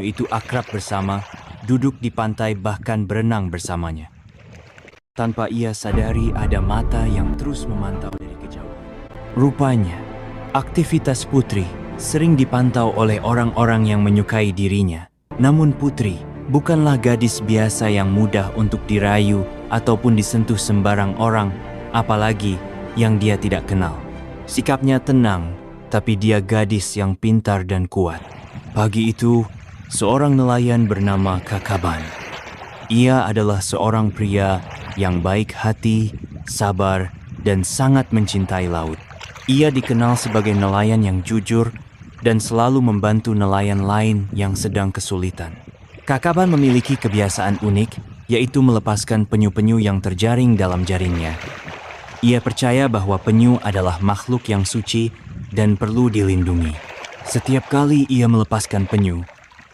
itu akrab bersama, duduk di pantai bahkan berenang bersamanya. Tanpa ia sadari ada mata yang terus memantau dari kejauhan. Rupanya, aktivitas Putri sering dipantau oleh orang-orang yang menyukai dirinya. Namun Putri bukanlah gadis biasa yang mudah untuk dirayu ataupun disentuh sembarang orang, apalagi yang dia tidak kenal. Sikapnya tenang, tapi dia gadis yang pintar dan kuat. Pagi itu, seorang nelayan bernama Kakaban. Ia adalah seorang pria yang baik hati, sabar, dan sangat mencintai laut. Ia dikenal sebagai nelayan yang jujur dan selalu membantu nelayan lain yang sedang kesulitan. Kakaban memiliki kebiasaan unik, yaitu melepaskan penyu-penyu yang terjaring dalam jaringnya. Ia percaya bahwa penyu adalah makhluk yang suci dan perlu dilindungi. Setiap kali ia melepaskan penyu,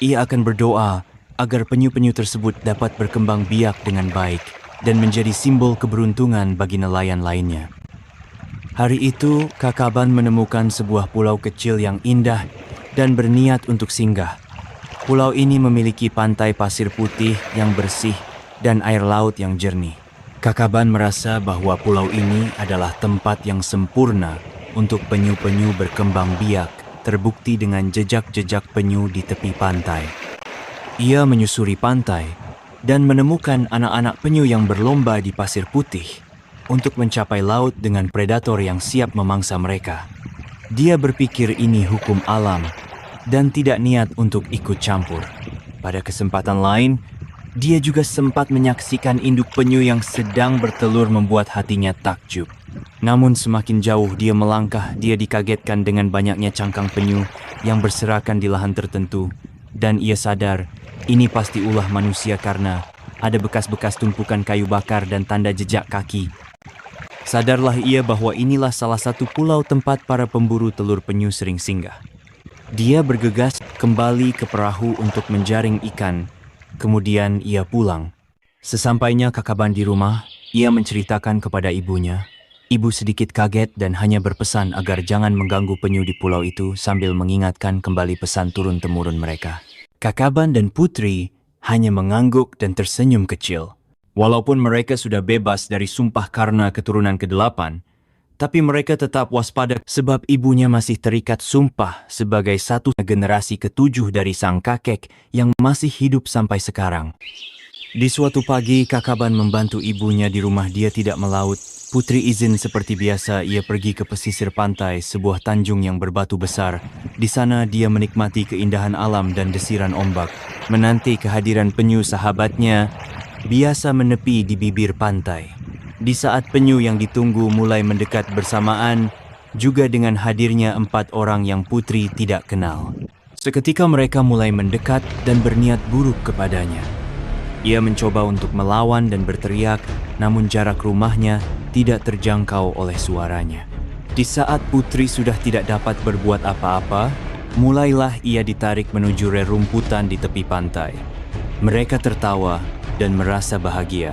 ia akan berdoa agar penyu-penyu tersebut dapat berkembang biak dengan baik dan menjadi simbol keberuntungan bagi nelayan lainnya. Hari itu, Kakaban menemukan sebuah pulau kecil yang indah dan berniat untuk singgah. Pulau ini memiliki pantai pasir putih yang bersih dan air laut yang jernih. Kakaban merasa bahwa pulau ini adalah tempat yang sempurna untuk penyu-penyu berkembang biak, terbukti dengan jejak-jejak penyu di tepi pantai. Ia menyusuri pantai dan menemukan anak-anak penyu yang berlomba di pasir putih untuk mencapai laut dengan predator yang siap memangsa mereka. Dia berpikir ini hukum alam dan tidak niat untuk ikut campur. Pada kesempatan lain, dia juga sempat menyaksikan induk penyu yang sedang bertelur membuat hatinya takjub. Namun semakin jauh dia melangkah, dia dikagetkan dengan banyaknya cangkang penyu yang berserakan di lahan tertentu. Dan ia sadar, ini pasti ulah manusia karena ada bekas-bekas tumpukan kayu bakar dan tanda jejak kaki. Sadarlah ia bahwa inilah salah satu pulau tempat para pemburu telur penyu sering singgah. Dia bergegas kembali ke perahu untuk menjaring ikan. Kemudian ia pulang. Sesampainya Kakaban di rumah, ia menceritakan kepada ibunya. Ibu sedikit kaget dan hanya berpesan agar jangan mengganggu penyu di pulau itu sambil mengingatkan kembali pesan turun-temurun mereka. Kakaban dan Putri hanya mengangguk dan tersenyum kecil. Walaupun mereka sudah bebas dari sumpah karena keturunan ke-8, tapi mereka tetap waspada sebab ibunya masih terikat sumpah sebagai satu generasi ke-7 dari sang kakek yang masih hidup sampai sekarang. Di suatu pagi, Kakaban membantu ibunya di rumah dia tidak melaut. Putri izin seperti biasa, ia pergi ke pesisir pantai, sebuah tanjung yang berbatu besar. Di sana dia menikmati keindahan alam dan desiran ombak. Menanti kehadiran penyu sahabatnya, biasa menepi di bibir pantai. Di saat penyu yang ditunggu mulai mendekat bersamaan, juga dengan hadirnya 4 orang yang Putri tidak kenal. Seketika mereka mulai mendekat dan berniat buruk kepadanya. Ia mencoba untuk melawan dan berteriak, namun jarak rumahnya tidak terjangkau oleh suaranya. Di saat Putri sudah tidak dapat berbuat apa-apa, mulailah ia ditarik menuju rerumputan di tepi pantai. Mereka tertawa dan merasa bahagia.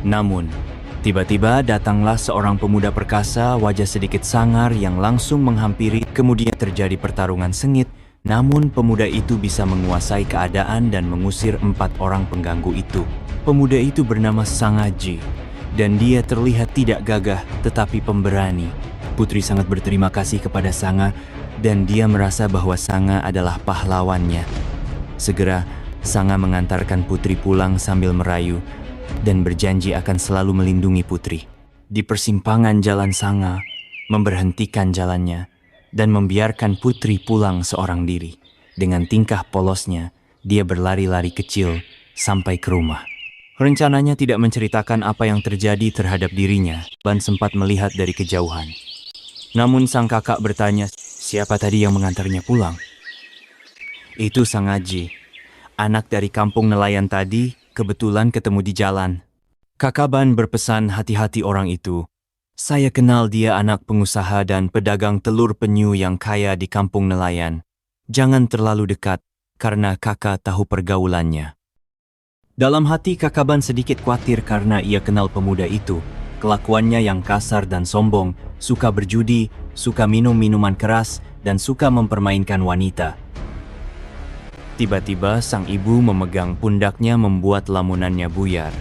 Namun, tiba-tiba datanglah seorang pemuda perkasa, wajah sedikit sangar yang langsung menghampiri. Kemudian terjadi pertarungan sengit, namun pemuda itu bisa menguasai keadaan dan mengusir 4 orang pengganggu itu. Pemuda itu bernama Sangaji, dan dia terlihat tidak gagah tetapi pemberani. Putri sangat berterima kasih kepada Sanga, dan dia merasa bahwa Sanga adalah pahlawannya. Segera, Sanga mengantarkan Putri pulang sambil merayu, dan berjanji akan selalu melindungi Putri. Di persimpangan jalan, Sanga memberhentikan jalannya dan membiarkan Putri pulang seorang diri. Dengan tingkah polosnya, dia berlari-lari kecil sampai ke rumah. Rencananya tidak menceritakan apa yang terjadi terhadap dirinya, dan sempat melihat dari kejauhan. Namun sang kakak bertanya, siapa tadi yang mengantarnya pulang? Itu Sangaji, anak dari kampung nelayan tadi, kebetulan ketemu di jalan. Kakaban berpesan hati-hati orang itu. Saya kenal dia anak pengusaha dan pedagang telur penyu yang kaya di kampung nelayan. Jangan terlalu dekat, karena kakak tahu pergaulannya. Dalam hati Kakaban sedikit khawatir karena ia kenal pemuda itu. Kelakuannya yang kasar dan sombong, suka berjudi, suka minum minuman keras, dan suka mempermainkan wanita. Tiba-tiba sang ibu memegang pundaknya membuat lamunannya buyar.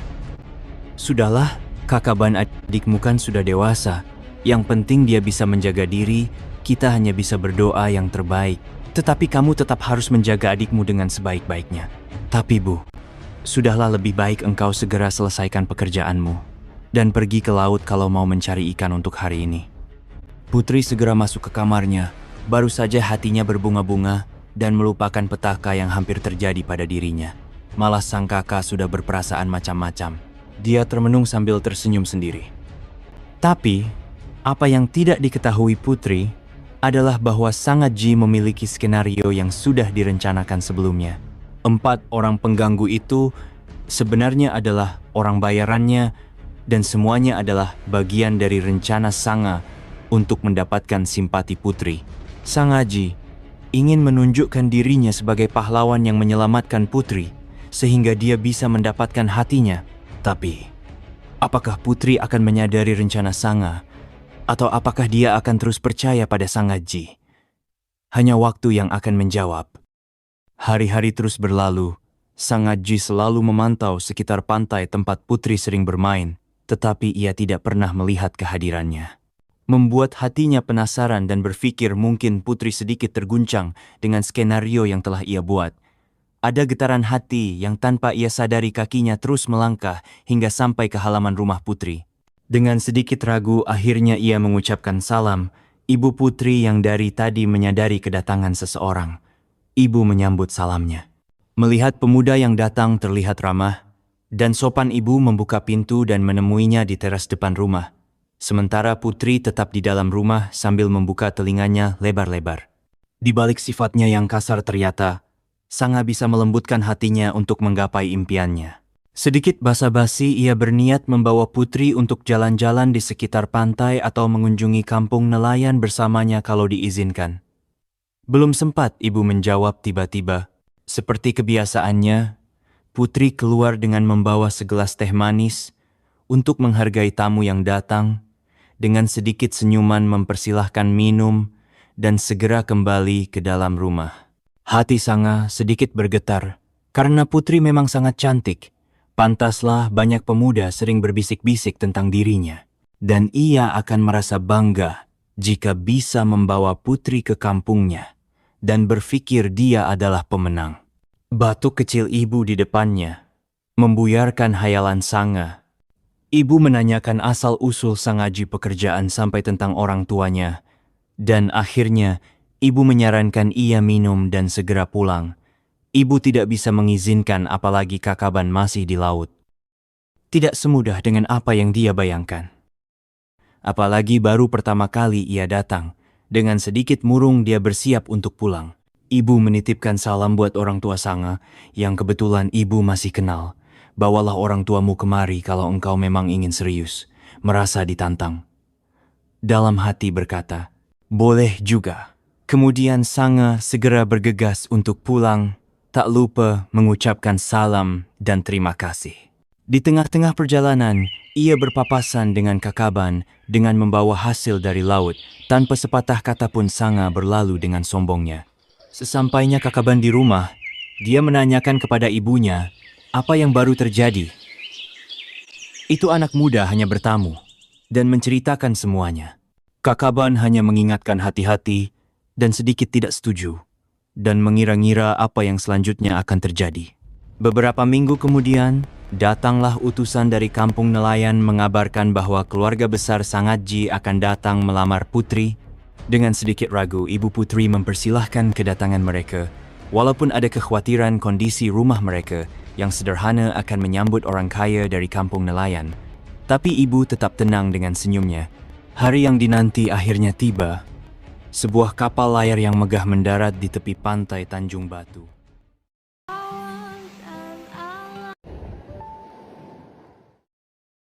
Sudahlah, Kakaban adikmu kan sudah dewasa. Yang penting dia bisa menjaga diri, kita hanya bisa berdoa yang terbaik. Tetapi kamu tetap harus menjaga adikmu dengan sebaik-baiknya. Tapi Bu, sudahlah lebih baik engkau segera selesaikan pekerjaanmu dan pergi ke laut kalau mau mencari ikan untuk hari ini. Putri segera masuk ke kamarnya, baru saja hatinya berbunga-bunga dan melupakan petaka yang hampir terjadi pada dirinya. Malah sang kakak sudah berperasaan macam-macam. Dia termenung sambil tersenyum sendiri. Tapi, apa yang tidak diketahui Putri adalah bahwa Sanghaji memiliki skenario yang sudah direncanakan sebelumnya. 4 orang pengganggu itu sebenarnya adalah orang bayarannya dan semuanya adalah bagian dari rencana Sangha untuk mendapatkan simpati Putri. Sanghaji ingin menunjukkan dirinya sebagai pahlawan yang menyelamatkan Putri sehingga dia bisa mendapatkan hatinya. Tapi, apakah Putri akan menyadari rencana Sangha atau apakah dia akan terus percaya pada Sanghaji? Hanya waktu yang akan menjawab. Hari-hari terus berlalu, Sanghaji selalu memantau sekitar pantai tempat Putri sering bermain, tetapi ia tidak pernah melihat kehadirannya. Membuat hatinya penasaran dan berpikir mungkin Putri sedikit terguncang dengan skenario yang telah ia buat. Ada getaran hati yang tanpa ia sadari kakinya terus melangkah hingga sampai ke halaman rumah Putri. Dengan sedikit ragu akhirnya ia mengucapkan salam. Ibu Putri yang dari tadi menyadari kedatangan seseorang. Ibu menyambut salamnya. Melihat pemuda yang datang terlihat ramah, dan sopan ibu membuka pintu dan menemuinya di teras depan rumah. Sementara Putri tetap di dalam rumah sambil membuka telinganya lebar-lebar. Di balik sifatnya yang kasar ternyata, Sangha bisa melembutkan hatinya untuk menggapai impiannya. Sedikit basa-basi ia berniat membawa Putri untuk jalan-jalan di sekitar pantai atau mengunjungi kampung nelayan bersamanya kalau diizinkan. Belum sempat ibu menjawab tiba-tiba. Seperti kebiasaannya, Putri keluar dengan membawa segelas teh manis untuk menghargai tamu yang datang. Dengan sedikit senyuman mempersilahkan minum dan segera kembali ke dalam rumah. Hati Sangha sedikit bergetar karena Putri memang sangat cantik. Pantaslah banyak pemuda sering berbisik-bisik tentang dirinya. Dan ia akan merasa bangga jika bisa membawa Putri ke kampungnya dan berpikir dia adalah pemenang. Batuk kecil ibu di depannya membuyarkan hayalan Sangha. Ibu menanyakan asal-usul Sanghaji pekerjaan sampai tentang orang tuanya, dan akhirnya ibu menyarankan ia minum dan segera pulang. Ibu tidak bisa mengizinkan apalagi Kakaban masih di laut. Tidak semudah dengan apa yang dia bayangkan. Apalagi baru pertama kali ia datang, dengan sedikit murung dia bersiap untuk pulang. Ibu menitipkan salam buat orang tua Sangha yang kebetulan ibu masih kenal. Bawalah orang tuamu kemari kalau engkau memang ingin serius, merasa ditantang. Dalam hati berkata, boleh juga. Kemudian Sangha segera bergegas untuk pulang, tak lupa mengucapkan salam dan terima kasih. Di tengah-tengah perjalanan, ia berpapasan dengan Kakaban dengan membawa hasil dari laut. Tanpa sepatah kata pun Sangha berlalu dengan sombongnya. Sesampainya Kakaban di rumah, dia menanyakan kepada ibunya, apa yang baru terjadi? Itu anak muda hanya bertamu dan menceritakan semuanya. Kakaban hanya mengingatkan hati-hati dan sedikit tidak setuju dan mengira-ngira apa yang selanjutnya akan terjadi. Beberapa minggu kemudian, datanglah utusan dari kampung nelayan mengabarkan bahwa keluarga besar Sanghaji akan datang melamar Putri. Dengan sedikit ragu, ibu Putri mempersilahkan kedatangan mereka, walaupun ada kekhawatiran kondisi rumah mereka yang sederhana akan menyambut orang kaya dari kampung nelayan. Tapi ibu tetap tenang dengan senyumnya. Hari yang dinanti akhirnya tiba. Sebuah kapal layar yang megah mendarat di tepi pantai Tanjung Batu.